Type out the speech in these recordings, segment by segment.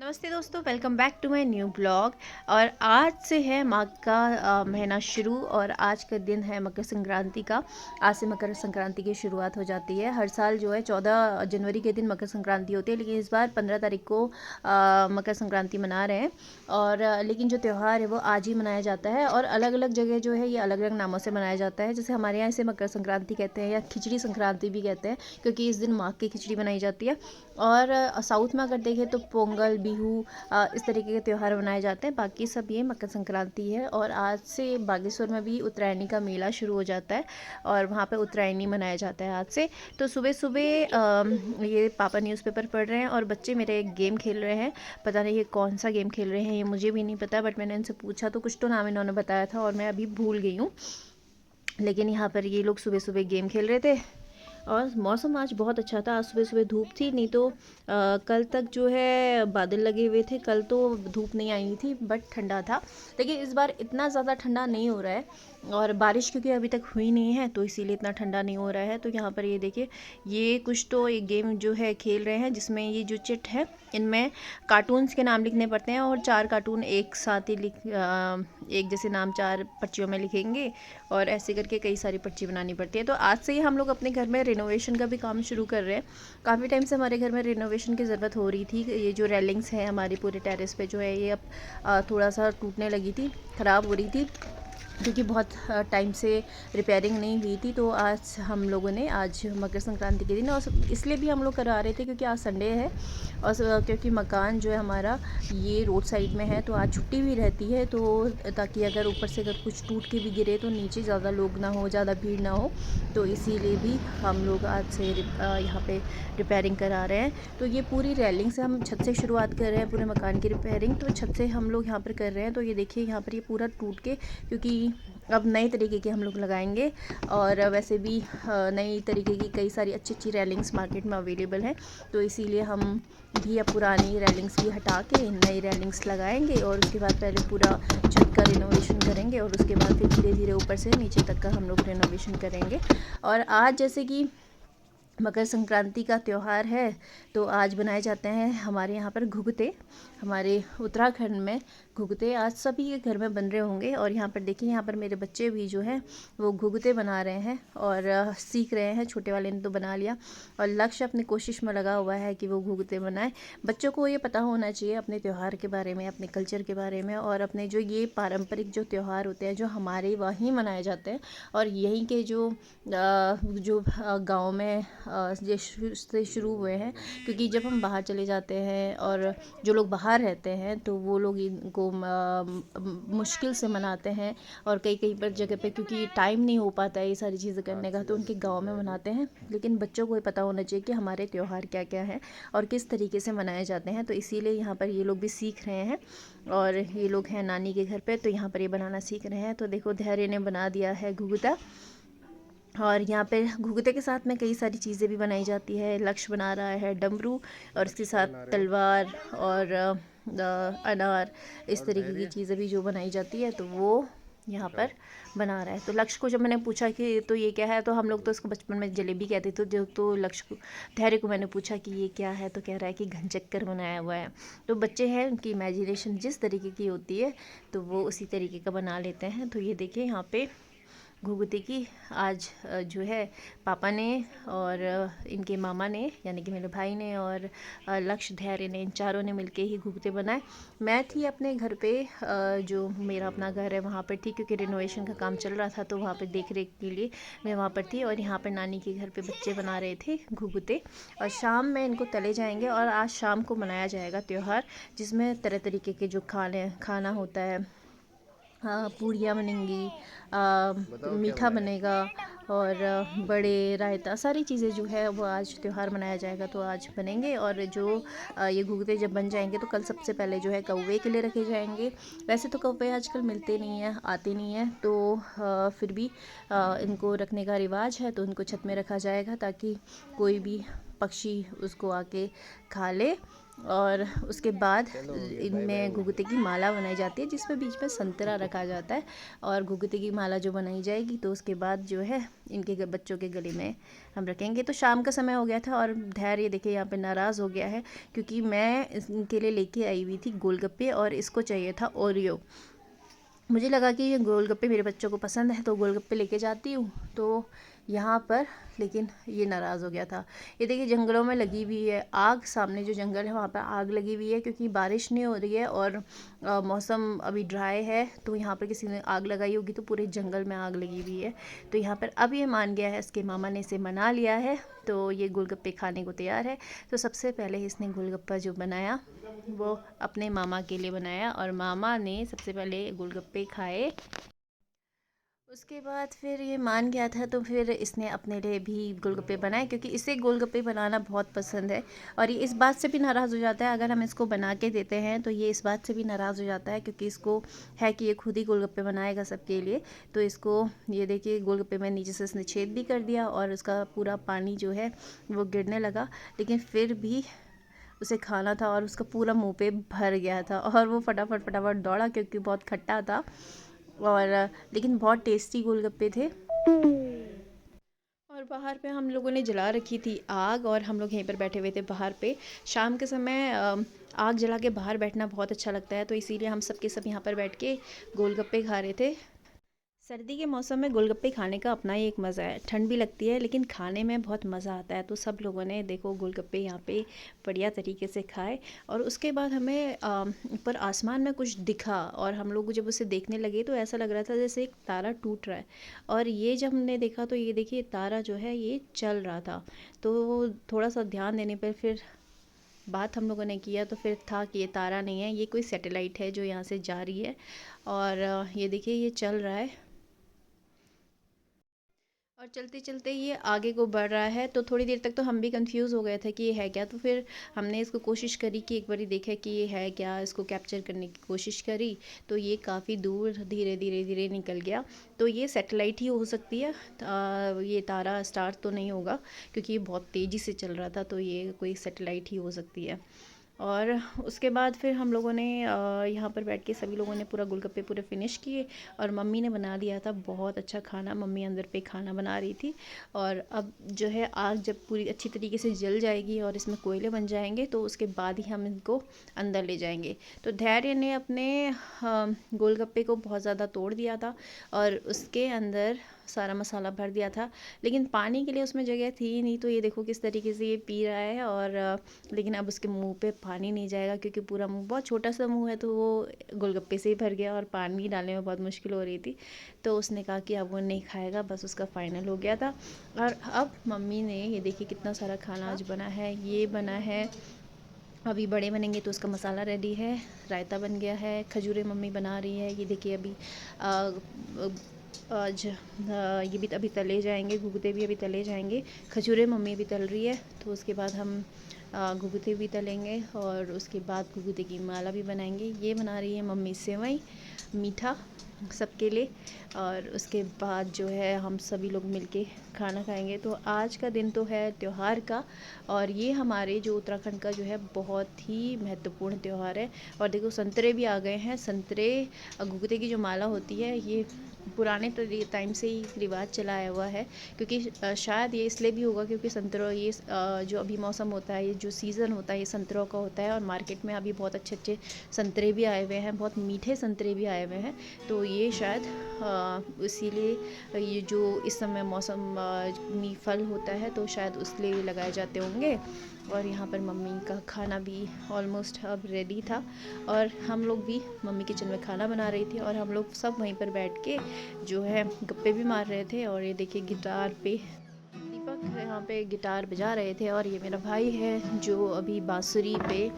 नमस्ते दोस्तों, welcome back to my new blog. और आज से है माघ का महीना शुरू और आज का दिन है मकर संक्रांति का। आज से मकर संक्रांति की शुरुआत हो जाती है। हर साल जो है 14 जनवरी के दिन मकर संक्रांति होती है, लेकिन इस बार 15 तारीख को मकर संक्रांति मना रहे हैं। और लेकिन जो त्यौहार है वो आज ही मनाया जाता है और अलग अलग जगह जो है ये अलग अलग नामों से मनाया जाता है। जैसे हमारे यहाँ इसे मकर संक्रांति कहते हैं या खिचड़ी संक्रांति भी कहते हैं, क्योंकि इस दिन माघ की खिचड़ी बनाई जाती है। और साउथ में अगर देखें तो पोंगल, बिहू, इस तरीके के त्यौहार मनाए जाते हैं। बाकी सब ये मकर संक्रांति है। और आज से बागेश्वर में भी उत्तरायणी का मेला शुरू हो जाता है और वहाँ पे उत्तरायणी मनाया जाता है आज से। तो सुबह सुबह ये पापा न्यूज़पेपर पढ़ रहे हैं और बच्चे मेरे एक गेम खेल रहे हैं। पता नहीं ये कौन सा गेम खेल रहे हैं, ये मुझे भी नहीं पता, बट मैंने इनसे पूछा तो कुछ तो नाम इन्होंने बताया था और मैं अभी भूल गई हूँ। लेकिन यहाँ पर ये लोग सुबह सुबह गेम खेल रहे थे। और मौसम आज बहुत अच्छा था। आज सुबह सुबह धूप थी, नहीं तो कल तक जो है बादल लगे हुए थे। कल तो धूप नहीं आई थी बट ठंडा था, लेकिन इस बार इतना ज़्यादा ठंडा नहीं हो रहा है। और बारिश क्योंकि अभी तक हुई नहीं है तो इसीलिए इतना ठंडा नहीं हो रहा है। तो यहाँ पर ये देखिए, ये कुछ तो एक गेम जो है खेल रहे हैं, जिसमें ये जो चिट है इनमें कार्टून्स के नाम लिखने पड़ते हैं और 4 कार्टून एक साथ ही एक जैसे नाम 4 पर्चियों में लिखेंगे और ऐसे करके कई सारी पर्ची बनानी पड़ती है। तो आज से ही हम लोग अपने घर में रिनोवेशन का भी काम शुरू कर रहे हैं। काफ़ी टाइम से हमारे घर में रिनोवेशन की ज़रूरत हो रही थी। ये जो रेलिंग्स है हमारी पूरे टेरेस पे जो है ये अब थोड़ा सा टूटने लगी थी, ख़राब हो रही थी, क्योंकि बहुत टाइम से रिपेयरिंग नहीं हुई थी। तो आज हम लोगों ने, आज मकर संक्रांति के दिन, और इसलिए भी हम लोग करा रहे थे क्योंकि आज संडे है और क्योंकि मकान जो है हमारा ये रोड साइड में है तो आज छुट्टी भी रहती है। तो ताकि अगर ऊपर से अगर कुछ टूट के भी गिरे तो नीचे ज़्यादा लोग ना हो, ज़्यादा भीड़ ना हो, तो इसीलिए भी हम लोग आज से यहाँ पे रिपेयरिंग करा रहे हैं। तो ये पूरी रेलिंग से हम छत से शुरुआत कर रहे हैं, पूरे मकान की रिपेयरिंग तो छत से हम लोग यहाँ पर कर रहे हैं। तो ये देखिए यहाँ पर ये पूरा टूट के, क्योंकि अब नए तरीके के हम लोग लगाएंगे। और वैसे भी नई तरीके की कई सारी अच्छी अच्छी रेलिंग्स मार्केट में अवेलेबल हैं, तो इसीलिए हम भी अब पुरानी रेलिंग्स भी हटा के नई रेलिंग्स लगाएंगे और उसके बाद पहले पूरा छत का रिनोवेशन करेंगे और उसके बाद फिर धीरे धीरे ऊपर से नीचे तक का हम लोग रिनोवेशन करेंगे। और आज जैसे कि मकर संक्रांति का त्यौहार है तो आज बनाए जाते हैं हमारे यहाँ पर घुघते। हमारे उत्तराखंड में घुघते आज सभी के घर में बन रहे होंगे। और यहाँ पर देखिए, यहाँ पर मेरे बच्चे भी जो हैं वो घुघते बना रहे हैं और सीख रहे हैं। छोटे वाले ने तो बना लिया और लक्ष्य अपनी कोशिश में लगा हुआ है कि वो घुघते बनाए। बच्चों को ये पता होना चाहिए अपने त्यौहार के बारे में, अपने कल्चर के बारे में, और अपने जो ये पारंपरिक जो त्यौहार होते हैं जो हमारे वहीं मनाए जाते हैं। और यहीं के जो गाँव में से शुरू हुए हैं, क्योंकि जब हम बाहर चले जाते हैं और जो लोग बाहर रहते हैं तो वो लोग इनको मुश्किल से मनाते हैं। और कई कई पर जगह पे क्योंकि टाइम नहीं हो पाता है ये सारी चीज़ें करने का, तो उनके गांव में मनाते हैं। लेकिन बच्चों को ये पता होना चाहिए कि हमारे त्यौहार क्या क्या हैं और किस तरीके से मनाए जाते हैं। तो इसीलिए यहाँ पर ये लोग भी सीख रहे हैं। और ये लोग हैं नानी के घर पर, तो यहाँ पर ये बनाना सीख रहे हैं। तो देखो, धैर्य ने बना दिया है घुघुता। और यहाँ पे घुघुते के साथ में कई सारी चीज़ें भी बनाई जाती है। लक्ष्य बना रहा है डमरू और इसके साथ तलवार और अनार, इस तरीके की चीज़ें भी जो बनाई जाती है तो वो यहाँ पर बना रहा है। तो लक्ष्य को जब मैंने पूछा कि तो ये क्या है, तो हम लोग तो इसको बचपन में जलेबी कहते थे। तो लक्ष्य को, धैर्य को मैंने पूछा कि ये क्या है, तो कह रहा है कि घनचक्कर बनाया हुआ है। तो बच्चे हैं, उनकी इमेजिनेशन जिस तरीके की होती है तो वो उसी तरीके का बना लेते हैं। तो ये देखिए, यहाँ पे घुघुते की आज जो है पापा ने और इनके मामा ने, यानी कि मेरे भाई ने और लक्ष्य, धैर्य ने, इन चारों ने मिलके ही घुघुते बनाए। मैं थी अपने घर पे, जो मेरा अपना घर है वहाँ पर थी, क्योंकि रिनोवेशन का काम चल रहा था तो वहाँ पर देख रेख के लिए मैं वहाँ पर थी। और यहाँ पर नानी के घर पे बच्चे बना रहे थे घुघुते और शाम में इनको तले जाएंगे। और आज शाम को मनाया जाएगा त्यौहार, जिसमें तरह तरीके के जो खाना होता है, पूड़ियाँ बनेंगी, मीठा बनेगा और बड़े, रायता, सारी चीज़ें जो है वो आज त्यौहार मनाया जाएगा तो आज बनेंगे। और जो ये घुघुते जब बन जाएंगे तो कल सबसे पहले जो है कौवे के लिए रखे जाएंगे। वैसे तो कौवे आजकल मिलते नहीं हैं, आते नहीं हैं, तो फिर भी इनको रखने का रिवाज है तो उनको छत में रखा जाएगा ताकि कोई भी पक्षी उसको आके खा ले। और उसके बाद इनमें घुघुते की माला बनाई जाती है, जिसमें बीच में संतरा रखा जाता है। और घुघुते की माला जो बनाई जाएगी तो उसके बाद जो है इनके बच्चों के गले में हम रखेंगे। तो शाम का समय हो गया था और धैर्य देखिए यहाँ पे नाराज़ हो गया है, क्योंकि मैं इनके लिए लेके आई हुई थी गोलगप्पे और इसको चाहिए था ओरियो। मुझे लगा कि ये गोलगप्पे मेरे बच्चों को पसंद है तो गोलगप्पे लेके जाती हूँ। तो यहाँ पर लेकिन ये नाराज़ हो गया था। ये देखिए जंगलों में लगी हुई है आग, सामने जो जंगल है वहाँ पर आग लगी हुई है, क्योंकि बारिश नहीं हो रही है और मौसम अभी ड्राई है। तो यहाँ पर किसी ने आग लगाई होगी तो पूरे जंगल में आग लगी हुई है। तो यहाँ पर अब ये मान गया है, इसके मामा ने इसे मना लिया है, तो ये गोलगप्पे खाने को तैयार है। तो सबसे पहले इसने गोलगप्पा जो बनाया वो अपने मामा के लिए बनाया और मामा ने सबसे पहले गोलगप्पे खाए। उसके बाद फिर ये मान गया था तो फिर इसने अपने लिए भी गोलगप्पे बनाए, क्योंकि इसे गोलगप्पे बनाना बहुत पसंद है। और ये इस बात से भी नाराज़ हो जाता है, अगर हम इसको बना के देते हैं तो ये इस बात से भी नाराज़ हो जाता है, क्योंकि इसको है कि ये खुद ही गोलगप्पे बनाएगा सबके लिए। तो इसको ये देखिए गोलगप्पे में नीचे से इसने छेद भी कर दिया और उसका पूरा पानी जो है वो गिरने लगा, लेकिन फिर भी उसे खाना था और उसका पूरा मुंह पे भर गया था और वो फटाफट फटाफट दौड़ा, क्योंकि बहुत खट्टा था। और लेकिन बहुत टेस्टी गोलगप्पे थे। और बाहर पे हम लोगों ने जला रखी थी आग और हम लोग यहीं पर बैठे हुए थे बाहर पे। शाम के समय आग जला के बाहर बैठना बहुत अच्छा लगता है, तो इसीलिए हम सब के सब यहाँ पर बैठ के गोलगप्पे खा रहे थे। सर्दी के मौसम में गोलगप्पे खाने का अपना ही एक मज़ा है, ठंड भी लगती है लेकिन खाने में बहुत मज़ा आता है। तो सब लोगों ने देखो गोलगप्पे यहाँ पे बढ़िया तरीके से खाए। और उसके बाद हमें ऊपर आसमान में कुछ दिखा और हम लोग जब उसे देखने लगे तो ऐसा लग रहा था जैसे एक तारा टूट रहा है। और ये जब हमने देखा तो ये देखिए तारा जो है ये चल रहा था। तो थोड़ा सा ध्यान देने पर फिर बात हम लोगों ने किया तो फिर था कि ये तारा नहीं है, ये कोई सैटेलाइट है जो यहाँ से जा रही है। और ये देखिए ये चल रहा है और चलते चलते ये आगे को बढ़ रहा है। तो थोड़ी देर तक तो हम भी कंफ्यूज हो गए थे कि ये है क्या। तो फिर हमने इसको कोशिश करी कि एक बारी देखे कि ये है क्या, इसको कैप्चर करने की कोशिश करी। तो ये काफ़ी दूर धीरे धीरे धीरे निकल गया। तो ये सैटेलाइट ही हो सकती है, ये तारा स्टार तो नहीं होगा, क्योंकि ये बहुत तेज़ी से चल रहा था। तो ये कोई सैटेलाइट ही हो सकती है। और उसके बाद फिर हम लोगों ने यहाँ पर बैठ के सभी लोगों ने पूरा गोलगप्पे पूरे फिनिश किए। और मम्मी ने बना दिया था बहुत अच्छा खाना, मम्मी अंदर पे खाना बना रही थी। और अब जो है आग जब पूरी अच्छी तरीके से जल जाएगी और इसमें कोयले बन जाएंगे तो उसके बाद ही हम इनको अंदर ले जाएंगे। तो धैर्य ने अपने गोलगप्पे को बहुत ज़्यादा तोड़ दिया था और उसके अंदर सारा मसाला भर दिया था, लेकिन पानी के लिए उसमें जगह थी ही नहीं। तो ये देखो किस तरीके से ये पी रहा है। और लेकिन अब उसके मुंह पे पानी नहीं जाएगा, क्योंकि पूरा मुंह, बहुत छोटा सा मुंह है, तो वो गोलगप्पे से ही भर गया और पानी डालने में बहुत मुश्किल हो रही थी। तो उसने कहा कि अब वो नहीं खाएगा, बस उसका फाइनल हो गया था। और अब मम्मी ने ये देखिए कितना सारा खाना आज बना है, ये बना है, अभी बड़े बनेंगे तो उसका मसाला रेडी है, रायता बन गया है, खजूरें मम्मी बना रही है। ये देखिए अभी आज ये भी अभी तले जाएंगे, घुघुते भी अभी तले जाएंगे, खजूरें मम्मी भी तल रही है। तो उसके बाद हम घुघुते भी तलेंगे और उसके बाद घुघुते की माला भी बनाएंगे। ये बना रही है मम्मी सेवई मीठा सबके लिए। और उसके बाद जो है हम सभी लोग मिलके खाना खाएंगे। तो आज का दिन तो है त्यौहार का, और ये हमारे जो उत्तराखंड का जो है बहुत ही महत्वपूर्ण त्यौहार है। और देखो संतरे भी आ गए हैं। संतरे घुघुते की जो माला होती है ये पुराने टाइम से ही रिवाज चला आया हुआ है, क्योंकि शायद ये इसलिए भी होगा क्योंकि संतरों ये जो अभी मौसम होता है, ये जो सीज़न होता है ये संतरों का होता है। और मार्केट में अभी बहुत अच्छे अच्छे संतरे भी आए हुए हैं, बहुत मीठे संतरे भी आए हुए हैं। तो ये शायद इसीलिए ये जो इस समय मौसम में फल होता है तो शायद उसलिए लगाए जाते होंगे। और यहाँ पर मम्मी का खाना भी ऑलमोस्ट अब रेडी था और हम लोग भी मम्मी किचन में खाना बना रही थी और हम लोग सब वहीं पर बैठ के जो है गप्पे भी मार रहे थे। और ये देखिए गिटार पे दीपक यहाँ पे गिटार बजा रहे थे और ये मेरा भाई है जो अभी बांसुरी पे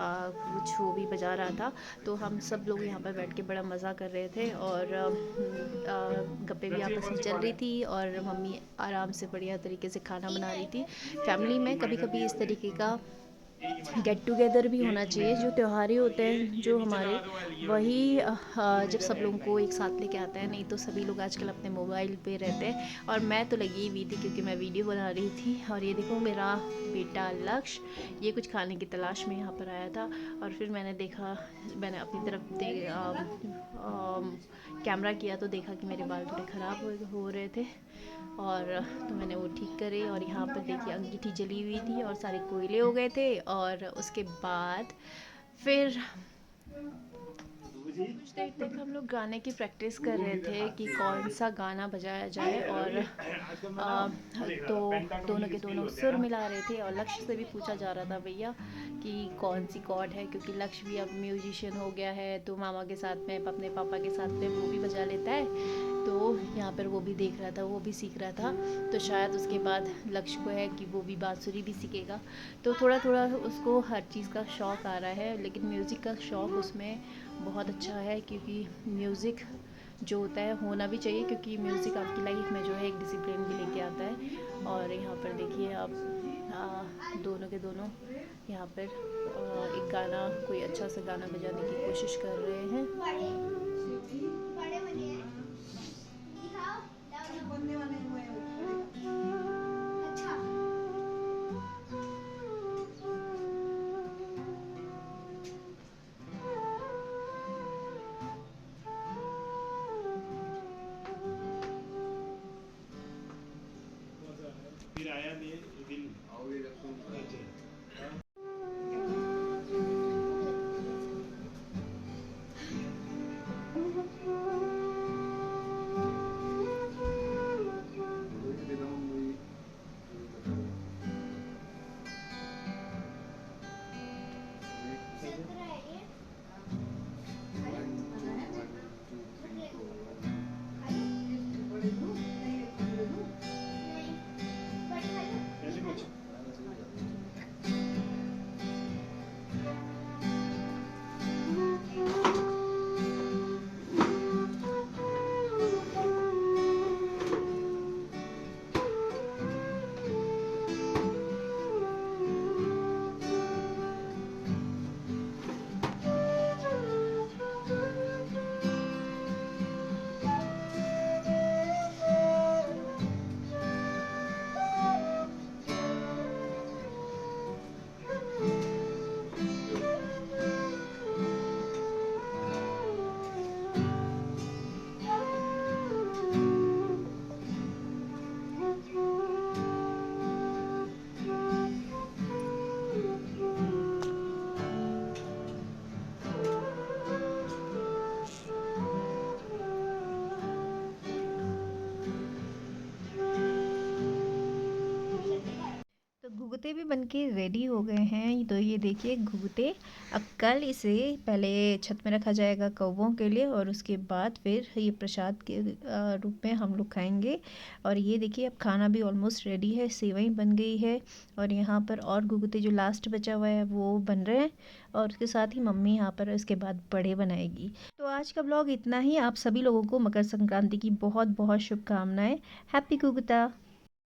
कुछ वो भी बजा रहा था। तो हम सब लोग यहाँ पर बैठ के बड़ा मज़ा कर रहे थे और गप्पे भी आपस में चल रही थी और मम्मी आराम से बढ़िया तरीके से खाना बना रही थी। फैमिली में कभी कभी इस तरीके का गेट टुगेदर भी होना चाहिए। जो त्योहार ही होते हैं जो हमारे, वही जब सब लोगों को एक साथ लेके आता है। नहीं तो सभी लोग आजकल अपने मोबाइल पे रहते हैं। और मैं तो लगी हुई थी क्योंकि मैं वीडियो बना रही थी। और ये देखो मेरा बेटा लक्ष्य, ये कुछ खाने की तलाश में यहाँ पर आया था। और फिर मैंने देखा, मैंने अपनी तरफ कैमरा किया तो देखा कि मेरे बाल थोड़े ख़राब हो रहे थे। और तो मैंने वो ठीक करे। और यहाँ पर देखिए अंगीठी जली हुई थी और सारे कोयले हो गए थे। और उसके बाद फिर कुछ देर तक हम लोग गाने की प्रैक्टिस कर रहे थे कि कौन सा गाना बजाया जाए। और तो दोनों के दोनों सुर मिला रहे थे। और लक्ष्य से भी पूछा जा रहा था भैया कि कौन सी कॉर्ड है, क्योंकि लक्ष्य भी अब म्यूजिशियन हो गया है। तो मामा के साथ में, अपने पापा के साथ में वो भी बजा लेता है। तो यहाँ पर वो भी देख रहा था, वो भी सीख रहा था। तो शायद उसके बाद लक्ष्य को है कि वो भी बांसुरी भी सीखेगा। तो थोड़ा थोड़ा उसको हर चीज़ का शौक़ आ रहा है। लेकिन म्यूज़िक का शौक़ उसमें बहुत अच्छा है, क्योंकि म्यूज़िक जो होता है होना भी चाहिए। क्योंकि म्यूज़िक आपकी लाइफ में जो है एक डिसिप्लिन भी लेके आता है। और यहाँ पर देखिए आप दोनों के दोनों यहाँ पर एक गाना, कोई अच्छा सा गाना बजाने की कोशिश कर रहे हैं। फिर आया नहीं दिन आओगे जब तुम अच्छा ऐसे कुछ तो घुघुते भी बनके रेडी हो गए हैं। तो ये देखिए घुघुते, अब कल इसे पहले छत में रखा जाएगा कौवों के लिए। और उसके बाद फिर ये प्रसाद के रूप में हम लोग खाएंगे। और ये देखिए अब खाना भी ऑलमोस्ट रेडी है, सेवई बन गई है। और यहाँ पर और घुघुते जो लास्ट बचा हुआ है वो बन रहे हैं। और उसके साथ ही मम्मी यहाँ पर इसके बाद बड़े बनाएगी। तो आज का ब्लॉग इतना ही। आप सभी लोगों को मकर संक्रांति की बहुत बहुत शुभकामनाएं। हैप्पी घुघुता।